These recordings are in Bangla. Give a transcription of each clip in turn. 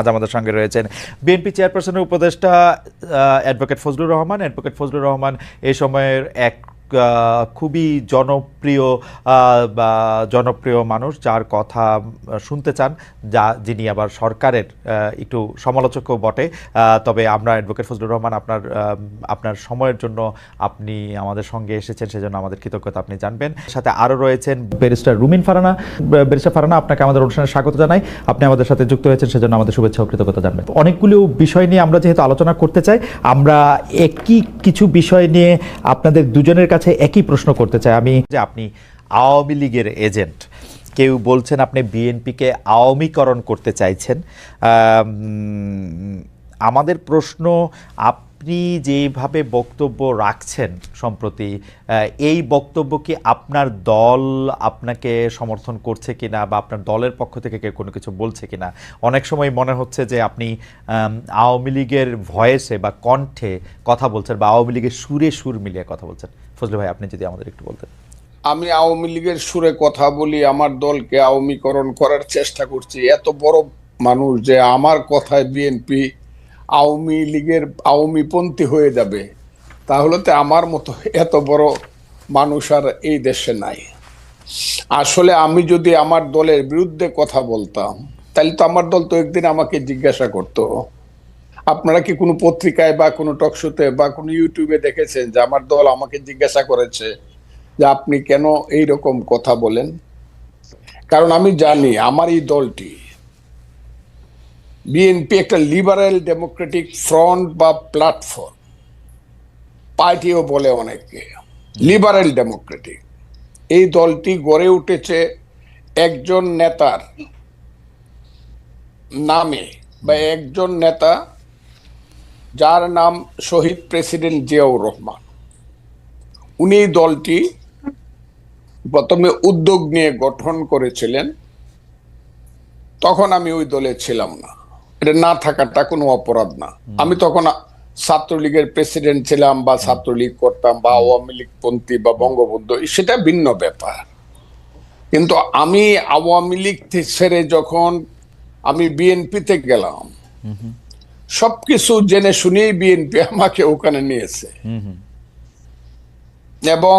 আজ আমাদের সঙ্গে রয়েছেন বিএনপি চেয়ারপারসনের উপদেষ্টা অ্যাডভোকেট ফজলুর রহমান। অ্যাডভোকেট ফজলুর রহমান এই সময়ের এক খুবই জনপ্রিয় মানুষ, যার কথা শুনতে চান, যিনি আবার সরকারের একটু সমালোচকও বটে। তবে আমরা অ্যাডভোকেট ফজলুর রহমান, আপনার সময়ের জন্য আপনি আমাদের সঙ্গে এসেছেন, সেজন্য আমাদের কৃতজ্ঞতা আপনি জানবেন। সাথে আরও রয়েছেন ব্যারিস্টার রুমিন ফারহানা। ব্যারিস্টার ফারহানা, আপনাকে আমাদের অনুষ্ঠানে স্বাগত জানাই। আপনি আমাদের সাথে যুক্ত হয়েছেন, সেজন্য আমাদের শুভেচ্ছা ও কৃতজ্ঞতা জানবেন। অনেকগুলো বিষয় নিয়ে আমরা যেহেতু আলোচনা করতে চাই, আমরা কিছু বিষয় নিয়ে আপনাদের দুজনের কাছে একই প্রশ্ন করতে চাই আমি, যে আপনি আওয়ামী লীগের এজেন্ট, কেউ বলছেন আপনি বিএনপিকে আওয়ামীকরণ করতে চাইছেন। আমাদের প্রশ্ন, আপনি যেভাবে বক্তব্য রাখছেন সম্প্রতি, এই বক্তব্য কি আপনার দল আপনাকে সমর্থন করছে কিনা, বা আপনার দলের পক্ষ থেকে কেউ কোনো কিছু বলছে কিনা? অনেক সময় মনে হচ্ছে যে আপনি আওয়ামী লীগের ভয়েসে বা কণ্ঠে কথা বলছেন, বা আওয়ামী লীগের সুরে সুর মিলিয়ে কথা বলছেন। ফজলু ভাই, আপনি যদি আমাদের একটু বলতেন। আমি আওয়ামী লীগের সুরে কথা বলি, আমার দলকে আওয়ামীকরণ করার চেষ্টা করছি। এত বড় মানুষ যে আমার কথায় বিএনপি আওয়ামী লীগের আওয়ামীপন্থী হয়ে যাবে, তাহলে তো আমার মতো এত বড় মানুষ আর এই দেশে নাই। আসলে আমি যদি আমার দলের বিরুদ্ধে কথা বলতাম, তাহলে তো আমার দল তো একদিন আমাকে জিজ্ঞাসা করতো। আপনারা কি কোনো পত্রিকায় বা কোনো টকশোতে বা কোনো ইউটিউবে দেখেছেন যে আমার দল আমাকে জিজ্ঞাসা করেছে যে আপনি কেন এই রকম কথা বলেন? কারণ আমি জানি আমার এই দলটি, বিএনপি, একটা লিবারেল ডেমোক্রেটিক ফ্রন্ট বা প্ল্যাটফর্ম, পার্টিও বলে অনেকে, লিবারেল ডেমোক্রেটিক। এই দলটি গড়ে উঠেছে একজন নেতার নামে, বা একজন নেতা যার নাম শহীদ প্রেসিডেন্ট জিয়াউর রহমান। উনি দলটি প্রথমে উদ্যোগ নিয়ে গঠন করেছিলেন। তখন আমি ওই দলে ছিলাম না, এটা না থাকাটা কোনো অপরাধ না। আমি তখন ছাত্রলীগের প্রেসিডেন্ট ছিলাম, বা ছাত্রলীগ করতাম, বা আওয়ামী লীগ পন্থী বা বঙ্গবন্ধু, সেটা ভিন্ন ব্যাপার। কিন্তু আমি আওয়ামী লীগ ছেড়ে যখন আমি বিএনপিতে গেলাম, সবকিছু জেনে শুনেই বিএনপি আমাকে ওখানে নিয়েছে। এবং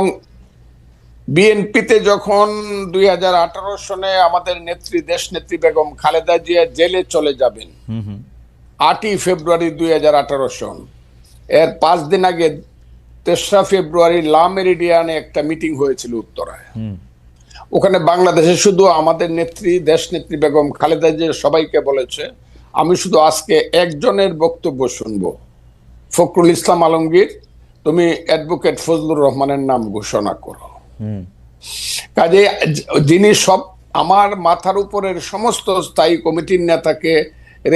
বিএনপিতে যখন 2018 সনে আমাদের নেত্রী, দেশ নেত্রী বেগম খালেদা জিয়া জেলে চলে যাবেন 8ই ফেব্রুয়ারি 2018 সন, এর 5 দিন আগে 3রা ফেব্রুয়ারি লা মেরিডিয়ানে একটা মিটিং হয়েছিল উত্তরায়। ওখানে বাংলাদেশে শুধু আমাদের নেত্রী, দেশ নেত্রী বেগম খালেদা জিয়া সবাইকে বলেছে, আমি শুধু আজকে একজনের বক্তব্য শুনবো, ফখরুল ইসলাম আলমগীর, তুমি অ্যাডভোকেট ফজলুর রহমানের নাম ঘোষণা করো। কাজে যিনি সব আমার মাথার উপরের সমস্ত স্থায়ী কমিটির নেতাকে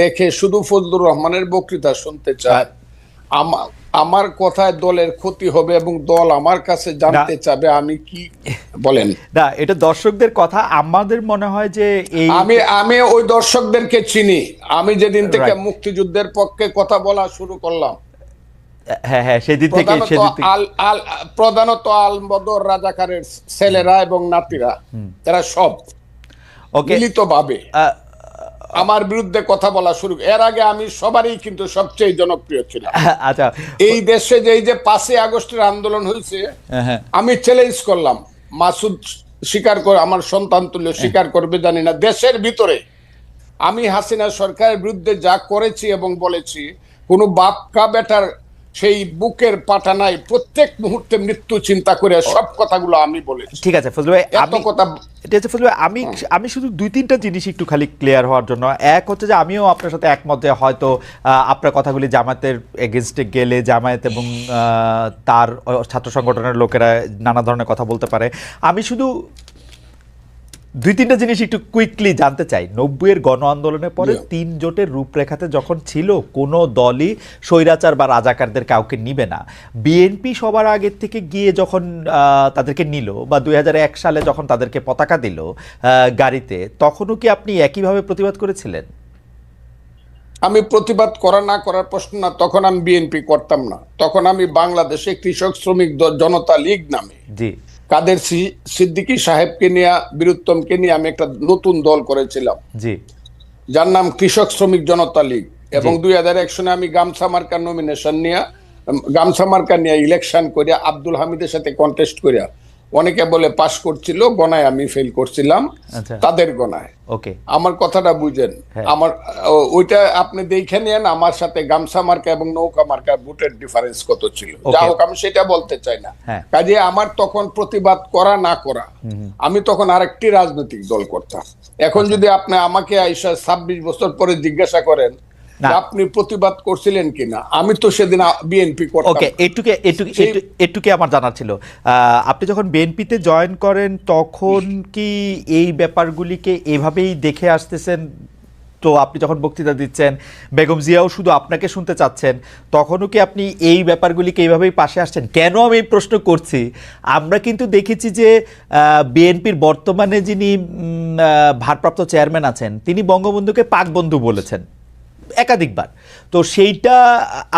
রেখে শুধু ফজলুর রহমানের বক্তৃতা শুনতে চায়, আমার কথায় দলের ক্ষতি হবে এবং দল আমার কাছে জানতে চাবে আমি কি বলেন। না, এটা দর্শকদের কথা। আমাদের মনে হয় যে আমি ওই দর্শকদেরকে চিনি। আমি যেদিন থেকে মুক্তিযুদ্ধের পক্ষে কথা বলা শুরু করলাম, হ্যাঁ, সেদিন থেকে প্রধানত আলবদর রাজাকারের ছেলেরা এবং নাতিরা, তারা সব মিলিতভাবে আমার বিরুদ্ধে কথা বলা শুরু। এর আগে আমি সবারই কিন্তু সবচেয়ে জনপ্রিয় ছিলাম। আচ্ছা, এই দেশে যে 5ই আগস্টের আন্দোলন হয়েছে, আমি চ্যালেঞ্জ করলাম, মাসুদ স্বীকার করে, আমার সন্তান তুল্য স্বীকার করবে জানি না, দেশের ভিতরে আমি হাসিনা সরকারের বিরুদ্ধে যা করেছি এবং বলেছি, কোনো বাপকা বেটার সেই বুকের পাটা নাই, প্রত্যেক মুহূর্তে মৃত্যু চিন্তা করে সব কথাগুলো আমি বলেছি। ঠিক আছে ফজলু ভাই, আমি শুধু 2-3টা জিনিস একটু খালি ক্লিয়ার হওয়ার জন্য। এক হচ্ছে যে আমিও আপনার সাথে একমত যে হয়তো আপনার কথাগুলি জামায়াতের এগেনস্টে গেলে জামায়াত এবং তার ছাত্র সংগঠনের লোকেরা নানা ধরনের কথা বলতে পারে। আমি শুধু 2-3টা জিনিস একটু কুইকলি জানতে চাই। 90-এর গণ আন্দোলনের পরে 3 জোটের রূপরেখাতে যখন ছিল, কোনো দলই স্বৈরাচার বা রাজাকারদের কাউকে নিবে না। বিএনপি সবার আগের থেকে গিয়ে যখন তাদেরকে নিল, বা 2001 সালে যখন তাদেরকে পতাকা দিল গাড়িতে, তখনও কি আপনি একইভাবে প্রতিবাদ করেছিলেন? আমি প্রতিবাদ করা না করার প্রশ্ন না, তখন আমি বিএনপি করতাম না। তখন আমি বাংলাদেশে কৃষক শ্রমিক জনতা লীগ নামে কাদের সিদ্দিকী সাহেবকে নিয়ে, বীরুত্তমকে নিয়ে আমি একটা নতুন দল করেছিলাম। যার নাম কৃষক শ্রমিক জনতা লীগ, এবং 2001 সনে আমি গামছা মার্কার নমিনেশন নিয়ে গামছা মার্কা নিয়ে ইলেকশন করিয়া আব্দুল হামিদের সাথে কন্টেস্ট করিয়া অনেকে বলে পাশ করছিল, গণায় আমি ফেল করছিলাম, আচ্ছা তাদের গণায়। ওকে আমার কথাটা বুঝেন, আমার ওইটা আপনি দেখে নেন আমার সাথে গামছা মার্কা এবং নৌকা মার্কা ভোটের ডিফারেন্স কত ছিল। যা হোক, আমি সেটা বলতে চাই না। কাজে আমার তখন প্রতিবাদ করা না করা, আমি তখন আরেকটি রাজনৈতিক দল করতাম। এখন যদি আপনি আমাকে আইসা 26 বছর পরে জিজ্ঞাসা করেন আপনি প্রতিবাদ করছিলেন কিনা, আমি তো সেদিন বিএনপি করতাম। ওকে, এটুকু আমার জানা ছিল। আপনি যখন বিএনপিতে জয়েন করেন তখন কি এই ব্যাপারগুলিকে এভাবেই দেখে আসতেছেন? তো আপনি যখন বক্তৃতা দিচ্ছেন, বেগম জিয়াও শুধু আপনাকে শুনতে চাচ্ছেন, তখনও কি আপনি এই ব্যাপারগুলিকে এইভাবেই পাশে আসছেন? কেন আমি এই প্রশ্ন করছি, আমরা কিন্তু দেখেছি যে বিএনপির বর্তমানে যিনি ভারপ্রাপ্ত চেয়ারম্যান আছেন, তিনি বঙ্গবন্ধুকে পাক বন্ধু বলেছেন একাধিকবার। তো সেইটা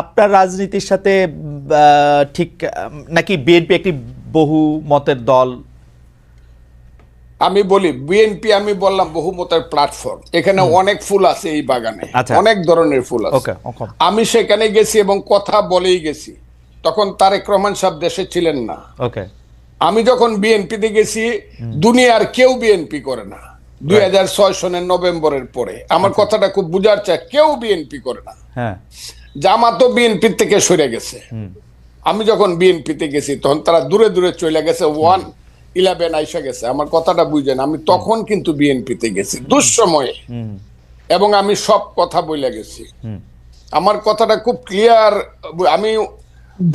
আপনার রাজনীতির সাথে ঠিক নাকি? বিএনপি একটি বহু মতের দল। আমি বলি বিএনপি, আমি বললাম বহুমতের প্ল্যাটফর্ম। এখানে অনেক ফুল আছে এই বাগানে, অনেক ধরনের ফুল আছে। আমি সেখানে গেছি এবং কথা বলেই গেছি। তখন তারেক রহমান সাহেব দেশে ছিলেন না। আমি যখন বিএনপিতে গেছি, দুনিয়ার কেউ বিএনপি করে না 2006 সনের নভেম্বরের পরে। আমার কথাটা খুব বুঝার চাই, কেউ বিএনপি করে না। জামাতও বিএনপি থেকে সরে গেছে। আমি যখন বিএনপিতে গেছি তখন তারা দূরে দূরে চলে গেছে, 1-11 আইসা গেছে। আমার কথাটা বুঝেন, আমি তখন কিন্তু বিএনপিতে গেছি দুঃসময়ে, এবং আমি সব কথা বলে গেছি। আমার কথাটা খুব ক্লিয়ার। আমি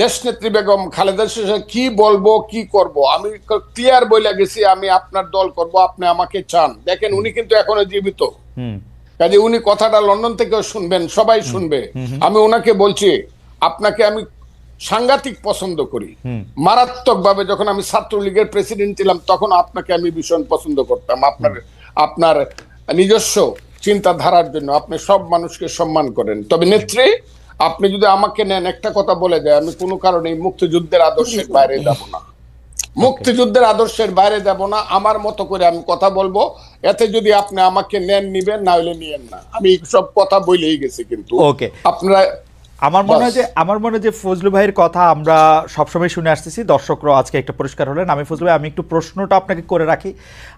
দেশনেত্রী বেগম খালেদা জিয়া কি বলবো কি করব আমি ক্লিয়ার বলে গেছি। আমি আপনার দল করব, আপনি আমাকে চান। দেখেন, উনি কিন্তু এখনো জীবিত, কাজে উনি কথাটা লন্ডন থেকেও শুনবেন, সবাই শুনবে। আমি ওনাকে বলছি, আপনাকে আমি সাংঘাতিক পছন্দ করি, মারাত্মক ভাবে। যখন আমি ছাত্রলীগের প্রেসিডেন্ট ছিলাম তখন আপনাকে আমি ভীষণ পছন্দ করতাম। আপনার নিজস্ব চিন্তাধারার জন্য আপনি সব মানুষকে সম্মান করেন। তবে নেত্রী, আপনি যদি আমাকে নেন, একটা কথা বলে যায়, আমি কোনো কারণে মুক্তিযুদ্ধের আদর্শের বাইরে যাব না। মুক্তিযুদ্ধের আদর্শের বাইরে যাব না। আমার মতো করে আমি কথা বলবো। এতে যদি আপনি আমাকে নেন, নিবেন, না হলে নিয়েন না। আমি সব কথা বলেই গেছি। কিন্তু আপনারা, আমার মনে হয় যে ফজলু ভাইয়ের কথা আমরা সবসময় শুনে আসতেছি, দর্শকরা আজকে একটা পরিষ্কার হলেন। আমি ফজলু ভাই, আমি একটু প্রশ্নটা আপনাকে করে রাখি।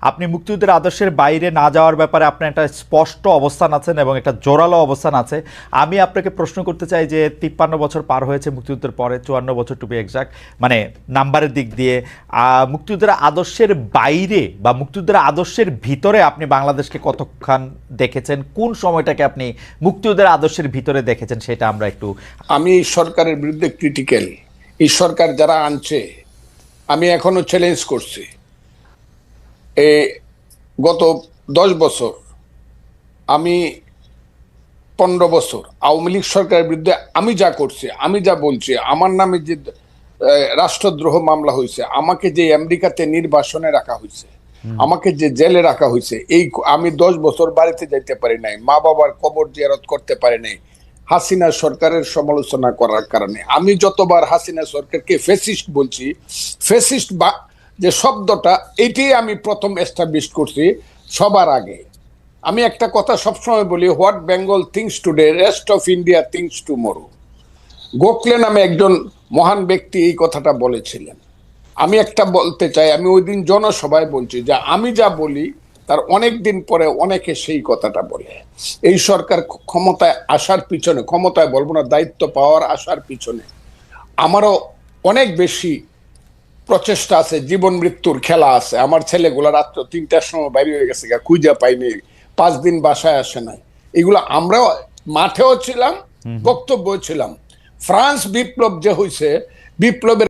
আপনি মুক্তিযুদ্ধের আদর্শের বাইরে না যাওয়ার ব্যাপারে আপনার একটা স্পষ্ট অবস্থান আছেন এবং একটা জোরালো অবস্থান আছে। আমি আপনাকে প্রশ্ন করতে চাই যে 53 বছর পার হয়েছে মুক্তিযুদ্ধের পরে, 54 বছর টু বি এক্সাক্ট, মানে নাম্বারের দিক দিয়ে। মুক্তিযুদ্ধের আদর্শের বাইরে বা মুক্তিযুদ্ধের আদর্শের ভিতরে আপনি বাংলাদেশকে কতক্ষণ দেখেছেন? কোন সময়টাকে আপনি মুক্তিযুদ্ধের আদর্শের ভিতরে দেখেছেন সেটা আমরা একটু। আমি সরকারের বিরুদ্ধে ক্রিটিক্যাল। এই সরকার যারা আনছে, আমি এখনো চ্যালেঞ্জ করছি। গত 10 বছর, আমি 15 বছর আওয়ামী লীগ সরকারের বিরুদ্ধে আমি যা করছি, আমি যা বলছি, আমার নামে যে রাষ্ট্রদ্রোহ মামলা হয়েছে, আমাকে যে আমেরিকাতে নির্বাসনে রাখা হয়েছে, আমাকে যে জেলে রাখা হয়েছে, এই আমি 10 বছর বাড়িতে যাইতে পারি নাই, মা বাবার কবর জিয়ারত করতে পারি নাই হাসিনা সরকারের সমালোচনা করার কারণে। আমি যতবার হাসিনা সরকারকে ফ্যাসিস্ট বলছি, ফ্যাসিস্ট বা যে শব্দটা, এটাই আমি প্রথম এস্টাবলিশ করছি সবার আগে। আমি একটা কথা সবসময় বলি, what Bengal things today, rest of India things tomorrow. Gokhale নামে একজন মহান ব্যক্তি এই কথাটা বলেছিলেন। আমি একটা বলতে চাই, আমি ওই দিন জনসভায় বলছি যে আমি যা বলি তার অনেক দিন পরে অনেকে সেই কথাটা বলে। এই সরকার ক্ষমতায় আসার পিছনে, ক্ষমতায় বলবো না, দায়িত্ব পাওয়ার আসার পিছনে আমারও অনেক বেশি প্রচেষ্টা আছে, জীবন মৃত্যুর খেলা আছে। আমার ছেলেগুলা রাত্র 3টার সময় বাইরে হয়ে গেছে, খুঁজে পাইনি, 5 দিন বাসায় আসে নাই। এগুলো আমরাও মাঠেও ছিলাম, বক্তব্য ছিলাম। ফ্রান্স বিপ্লব যে হয়েছে, বিপ্লবের